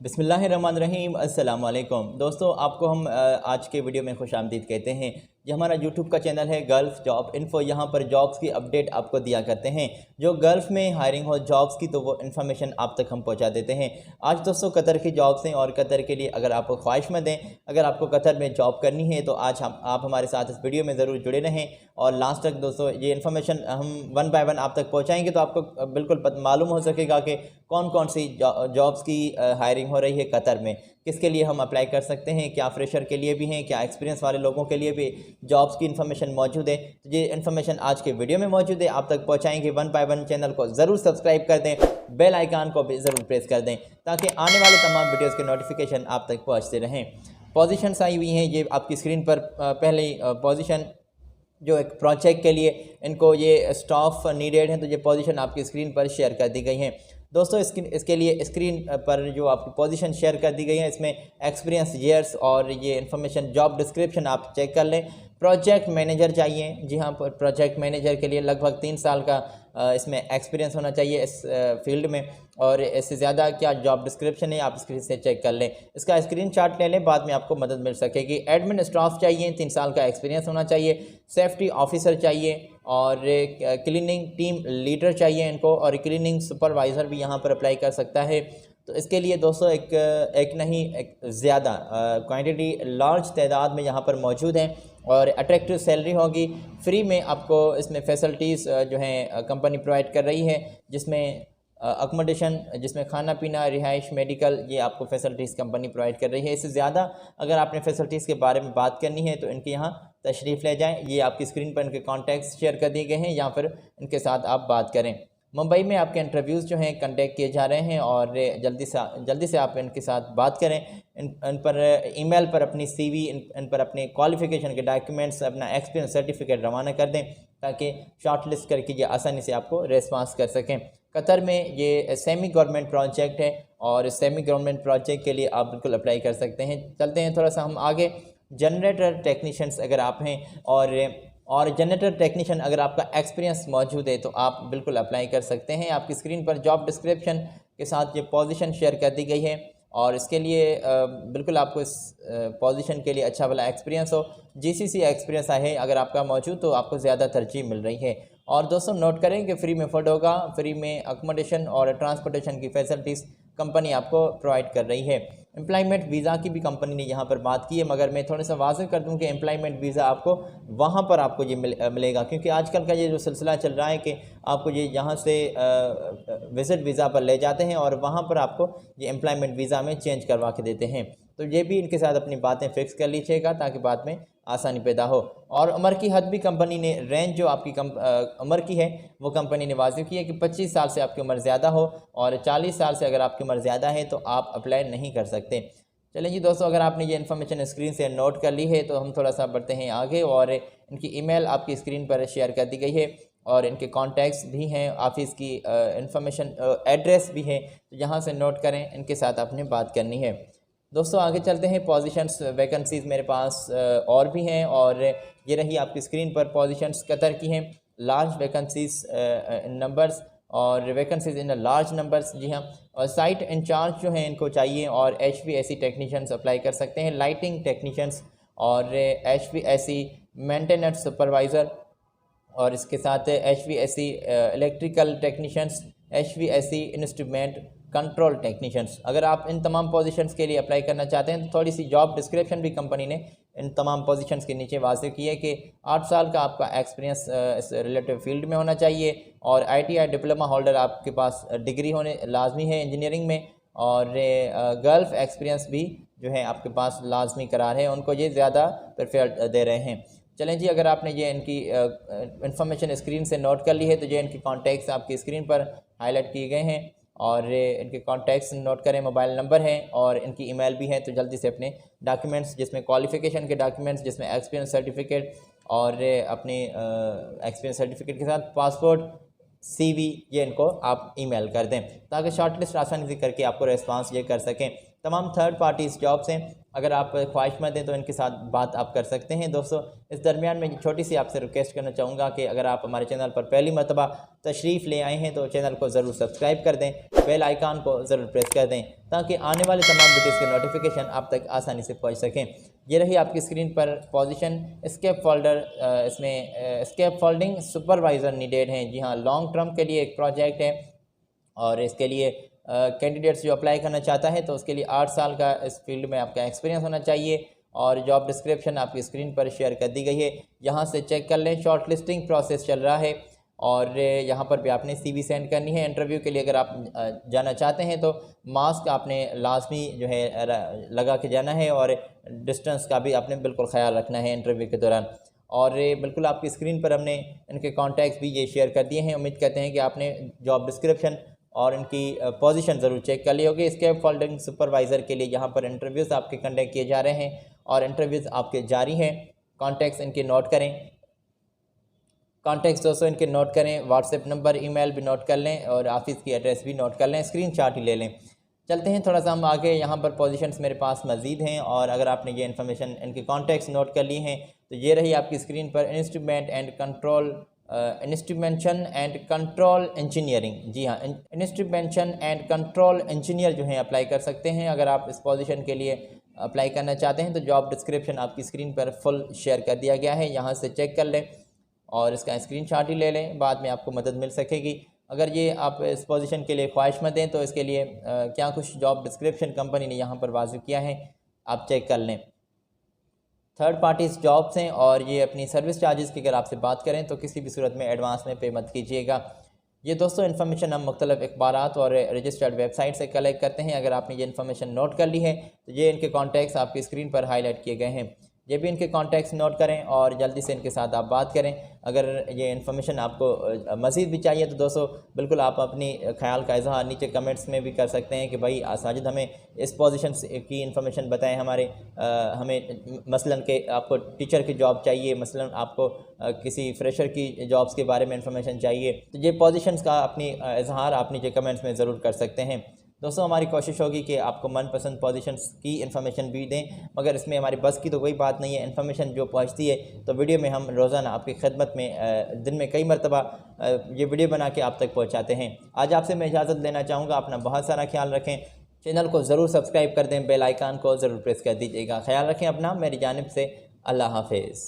बिस्मिल्लाहिर्रहमानिर्रहीम अस्सलाम वालेकुम दोस्तों, आपको हम आज के वीडियो में खुश आमदीद कहते हैं। ये हमारा यूट्यूब का चैनल है गल्फ़ जॉब इन्फो। यहाँ पर जॉब्स की अपडेट आपको दिया करते हैं। जो गल्फ़ में हायरिंग हो जॉब्स की तो वो इन्फॉर्मेशन आप तक हम पहुँचा देते हैं। आज दोस्तों कतर की जॉब्स हैं और कतर के लिए अगर आप ख्वाहिशमंद हैं, अगर आपको कतर में जॉब करनी है तो आज आप हमारे साथ इस वीडियो में ज़रूर जुड़े रहें और लास्ट तक दोस्तों ये इन्फॉर्मेशन हम वन बाय वन आप तक पहुँचाएँगे तो आपको बिल्कुल मालूम हो सकेगा कि कौन कौन सी जॉब्स की हायरिंग हो रही है कतर में, किसके लिए हम अप्लाई कर सकते हैं, क्या फ्रेशर के लिए भी हैं, क्या एक्सपीरियंस वाले लोगों के लिए भी जॉब्स की इन्फॉर्मेशन मौजूद है। तो ये इन्फॉर्मेशन आज के वीडियो में मौजूद है, आप तक पहुंचाएंगे। वन बाय वन चैनल को ज़रूर सब्सक्राइब कर दें, बेल आइकान को भी ज़रूर प्रेस कर दें ताकि आने वाले तमाम वीडियोज़ के नोटिफिकेशन आप तक पहुँचते रहें। पोजीशंस आई हुई हैं, ये आपकी स्क्रीन पर पहले पोजीशन जो एक प्रोजेक्ट के लिए इनको ये स्टाफ नीडेड है, तो ये पोजीशन आपकी स्क्रीन पर शेयर कर दी गई हैं। दोस्तों इसके लिए स्क्रीन पर जो आपकी पोजीशन शेयर कर दी गई है, इसमें एक्सपीरियंस ईयर्स और ये इन्फॉर्मेशन जॉब डिस्क्रिप्शन आप चेक कर लें। प्रोजेक्ट मैनेजर चाहिए, जी हाँ, प्रोजेक्ट मैनेजर के लिए लगभग 3 साल का इसमें एक्सपीरियंस होना चाहिए इस फील्ड में, और इससे ज़्यादा क्या जॉब डिस्क्रिप्शन है आप स्क्रीन से चेक कर लें, इसका स्क्रीनशॉट ले लें, बाद में आपको मदद मिल सकेगी। एडमिन स्टाफ चाहिए, 3 साल का एक्सपीरियंस होना चाहिए। सेफ्टी ऑफिसर चाहिए और क्लीनिंग टीम लीडर चाहिए इनको, और क्लीनिंग सुपरवाइज़र भी यहाँ पर अप्लाई कर सकता है। तो इसके लिए दोस्तों एक नहीं एक ज़्यादा क्वांटिटी लार्ज तादाद में यहाँ पर मौजूद हैं और अट्रैक्टिव सैलरी होगी। फ्री में आपको इसमें फैसिलिटीज़ जो हैं कंपनी प्रोवाइड कर रही है, जिसमें अकोमोडेशन, जिसमें खाना पीना, रिहाइश, मेडिकल, ये आपको फैसिलिटीज़ कंपनी प्रोवाइड कर रही है। इससे ज़्यादा अगर आपने फैसिलिटीज़ के बारे में बात करनी है तो इनके यहाँ तशरीफ़ ले जाएं। ये आपकी स्क्रीन पर इनके कॉन्टैक्ट्स शेयर कर दिए गए हैं, या फिर इनके साथ आप बात करें। मुंबई में आपके इंटरव्यूज़ जो हैं कंडक्ट किए जा रहे हैं और जल्दी से आप इनके साथ बात करें। इन पर ईमेल पर अपनी CV, इन पर अपने क्वालिफ़िकेशन के डॉक्यूमेंट्स, अपना एक्सपीरियंस सर्टिफिकेट रवाना कर दें ताकि शॉर्ट लिस्ट करके ये आसानी से आपको रेस्पॉन्स कर सकें। कतर में ये सेमी गवर्नमेंट प्रोजेक्ट है और सेमी गवर्नमेंट प्रोजेक्ट के लिए आप बिल्कुल अप्लाई कर सकते हैं। चलते हैं थोड़ा सा हम आगे। जनरेटर टेक्नीशियंस अगर आप हैं और जनरेटर टेक्नीशियन अगर आपका एक्सपीरियंस मौजूद है तो आप बिल्कुल अप्लाई कर सकते हैं। आपकी स्क्रीन पर जॉब डिस्क्रिप्शन के साथ ये पोजीशन शेयर कर दी गई है और इसके लिए बिल्कुल आपको इस पोजीशन के लिए अच्छा वाला एक्सपीरियंस हो, GCC एक्सपीरियंस है अगर आपका मौजूद तो आपको ज़्यादा तरजीह मिल रही है। और दोस्तों नोट करें कि फ्री में फूड होगा, फ्री में अकोमोडेशन और ट्रांसपोर्टेशन की फैसिलिटीज़ कंपनी आपको प्रोवाइड कर रही है। एम्प्लॉयमेंट वीज़ा की भी कंपनी ने यहाँ पर बात की है, मगर मैं थोड़ा सा वाज़ेह कर दूँ कि एम्प्लॉयमेंट वीज़ा आपको वहाँ पर आपको ये मिलेगा, क्योंकि आजकल का ये जो सिलसिला चल रहा है कि आपको ये यहाँ से विज़िट वीज़ा पर ले जाते हैं और वहाँ पर आपको ये एम्प्लॉयमेंट वीज़ा में चेंज करवा के देते हैं। तो ये भी इनके साथ अपनी बातें फ़िक्स कर लीजिएगा ताकि बाद में आसानी पैदा हो। और उम्र की हद भी कंपनी ने, रेंज जो आपकी उम्र की है वो कंपनी ने वाज़ेह की है कि 25 साल से आपकी उम्र ज़्यादा हो और 40 साल से अगर आपकी उम्र ज़्यादा है तो आप अप्लाई नहीं कर सकते। चलें जी दोस्तों, अगर आपने ये इन्फॉर्मेशन स्क्रीन से नोट कर ली है तो हम थोड़ा सा बढ़ते हैं आगे। और इनकी ईमेल आपकी स्क्रीन पर शेयर कर दी गई है और इनके कॉन्टैक्ट्स भी हैं, ऑफिस की इन्फॉर्मेशन एड्रेस भी है, तो यहाँ से नोट करें, इनके साथ आपने बात करनी है। दोस्तों आगे चलते हैं। पोजीशंस वैकेंसीज़ मेरे पास और भी हैं और ये रही आपकी स्क्रीन पर पोजीशंस कतर की हैं। लार्ज वैकेंसीज़ इन नंबर्स और वैकेंसीज़ इन लार्ज नंबर्स, जी हाँ। और साइट इंचार्ज जो हैं इनको चाहिए और HVAC टेक्नीशियंस अप्लाई कर सकते हैं, लाइटिंग टेक्नीशियंस और HVAC मेंटेनेंस सुपरवाइज़र, और इसके साथ HVAC electrical technicians, HVAC instrument control technicians. अगर आप इन तमाम पोजीशंस के लिए अप्लाई करना चाहते हैं तो थोड़ी सी जॉब डिस्क्रिप्शन भी कंपनी ने इन तमाम पोजीशंस के नीचे वाज़ेह की है कि 8 साल का आपका एक्सपीरियंस इस रिलेटिव फील्ड में होना चाहिए और ITI डिप्लोमा होल्डर आपके पास डिग्री होने लाजमी है इंजीनियरिंग में, और गल्फ़ एक्सपीरियंस भी जो है आपके पास लाजमी करार है, उनको ये ज़्यादा प्रेफर दे रहे हैं। चलें जी, अगर आपने ये इनकी इन्फॉर्मेशन स्क्रीन से नोट कर ली है तो ये इनकी कॉन्टैक्ट्स आपकी स्क्रीन पर हाईलाइट किए गए हैं और इनके कॉन्टैक्ट्स नोट करें, मोबाइल नंबर है और इनकी ईमेल भी है। तो जल्दी से अपने डॉक्यूमेंट्स, जिसमें क्वालिफ़िकेशन के डॉक्यूमेंट्स, जिसमें एक्सपीरियंस सर्टिफिकेट और अपने एक्सपीरियंस सर्टिफिकेट के साथ पासपोर्ट, CV, ये इनको आप ईमेल कर दें ताकि शॉर्ट लिस्ट आसानी से करके आपको रेस्पॉन्स ये कर सकें। तमाम थर्ड पार्टीज़ जॉब्स हैं। अगर आप ख्वाहिशमंद हैं तो इनके साथ बात आप कर सकते हैं। दोस्तों इस दरमियान में छोटी सी आपसे रिक्वेस्ट करना चाहूँगा कि अगर आप हमारे चैनल पर पहली मरतबा तशरीफ़ ले आए हैं तो चैनल को ज़रूर सब्सक्राइब कर दें, बेल आइकान को ज़रूर प्रेस कर दें ताकि आने वाले तमाम वीडियोज़ के नोटिफिकेशन आप तक आसानी से पहुँच सकें। ये रही आपकी स्क्रीन पर पोजीशन स्केप फोल्डर, इसमें स्केप फोल्डिंग सुपरवाइज़र नीडेड हैं। जी हाँ, लॉन्ग टर्म के लिए एक प्रोजेक्ट है और इसके लिए कैंडिडेट्स जो अप्लाई करना चाहता है तो उसके लिए 8 साल का इस फील्ड में आपका एक्सपीरियंस होना चाहिए। और जॉब डिस्क्रिप्शन आपकी स्क्रीन पर शेयर कर दी गई है, यहाँ से चेक कर लें। शॉर्ट लिस्टिंग प्रोसेस चल रहा है और यहाँ पर भी आपने CV सेंड करनी है। इंटरव्यू के लिए अगर आप जाना चाहते हैं तो मास्क आपने लाजमी जो है लगा के जाना है और डिस्टेंस का भी आपने बिल्कुल ख्याल रखना है इंटरव्यू के दौरान। और बिल्कुल आपकी स्क्रीन पर हमने इनके कॉन्टैक्ट्स भी ये शेयर कर दिए हैं। उम्मीद करते हैं कि आपने जॉब डिस्क्रिप्शन और इनकी पोजीशन ज़रूर चेक कर ली होगी। स्केप फोल्डिंग सुपरवाइज़र के लिए यहाँ पर इंटरव्यूज़ आपके कंडक्ट किए जा रहे हैं और इंटरव्यूज़ आपके जारी हैं। कॉन्टैक्ट्स इनके नोट करें, कॉन्टैक्ट्स दोस्तों इनके नोट करें, व्हाट्सएप नंबर, ईमेल भी नोट कर लें और ऑफिस की एड्रेस भी नोट कर लें, स्क्रीनशॉट ही ले लें। चलते हैं थोड़ा सा हम आगे, यहाँ पर पोजीशंस मेरे पास मज़ीद हैं और अगर आपने ये इन्फॉर्मेशन इनके कॉन्टैक्ट्स नोट कर लिए हैं तो ये रही आपकी स्क्रीन पर इंस्ट्रूमेंटेशन एंड कंट्रोल इंजीनियरिंग। जी हाँ, इंस्ट्रूमेंटेशन एंड कंट्रोल इंजीनियर जो हैं अप्लाई कर सकते हैं। अगर आप इस पोजीशन के लिए अप्लाई करना चाहते हैं तो जॉब डिस्क्रिप्शन आपकी स्क्रीन पर फुल शेयर कर दिया गया है, यहाँ से चेक कर लें और इसका स्क्रीनशॉट ही ले लें, बाद में आपको मदद मिल सकेगी। अगर ये आप इस पोजीशन के लिए ख्वाहिशमंद हैं तो इसके लिए क्या कुछ जॉब डिस्क्रिप्शन कंपनी ने यहाँ पर वाज़िह किया है आप चेक कर लें। थर्ड पार्टीज़ जॉब्स हैं और ये अपनी सर्विस चार्जेस की अगर आपसे बात करें तो किसी भी सूरत में एडवांस में पे मत कीजिएगा। ये दोस्तों इन्फॉर्मेशन हम मुख्तलिफ अखबारात और रजिस्टर्ड वेबसाइट से कलेक्ट करते हैं। अगर आपने ये इन्फॉर्मेशन नोट कर ली है तो ये इनके कॉन्टैक्ट्स आपकी स्क्रीन पर हाईलाइट किए गए हैं, ये भी इनके कॉन्टैक्ट्स नोट करें और जल्दी से इनके साथ आप बात करें। अगर ये इन्फॉर्मेशन आपको मज़ीद भी चाहिए तो दोस्तों बिल्कुल आप अपनी ख्याल का इजहार नीचे कमेंट्स में भी कर सकते हैं कि भाई साजिद हमें इस पोजीशन की इन्फॉर्मेशन बताएं, हमें मसलन के आपको टीचर की जॉब चाहिए, मसलन आपको किसी फ्रेशर की जॉब्स के बारे में इन्फॉर्मेशन चाहिए, तो ये पोजीशंस का अपनी इजहार आप नीचे कमेंट्स में ज़रूर कर सकते हैं। दोस्तों हमारी कोशिश होगी कि आपको मनपसंद पोजीशंस की इन्फॉर्मेशन भी दें, मगर इसमें हमारी बस की तो कोई बात नहीं है। इन्फॉर्मेशन जो पहुंचती है तो वीडियो में हम रोज़ाना आपकी खिदमत में दिन में कई मरतबा ये वीडियो बना के आप तक पहुंचाते हैं। आज आपसे मैं इजाज़त लेना चाहूँगा, अपना बहुत सारा ख्याल रखें, चैनल को ज़रूर सब्सक्राइब कर दें, बेल आइकान को ज़रूर प्रेस कर दीजिएगा। ख्याल रखें अपना, मेरी जानिब से अल्लाह हाफिज़।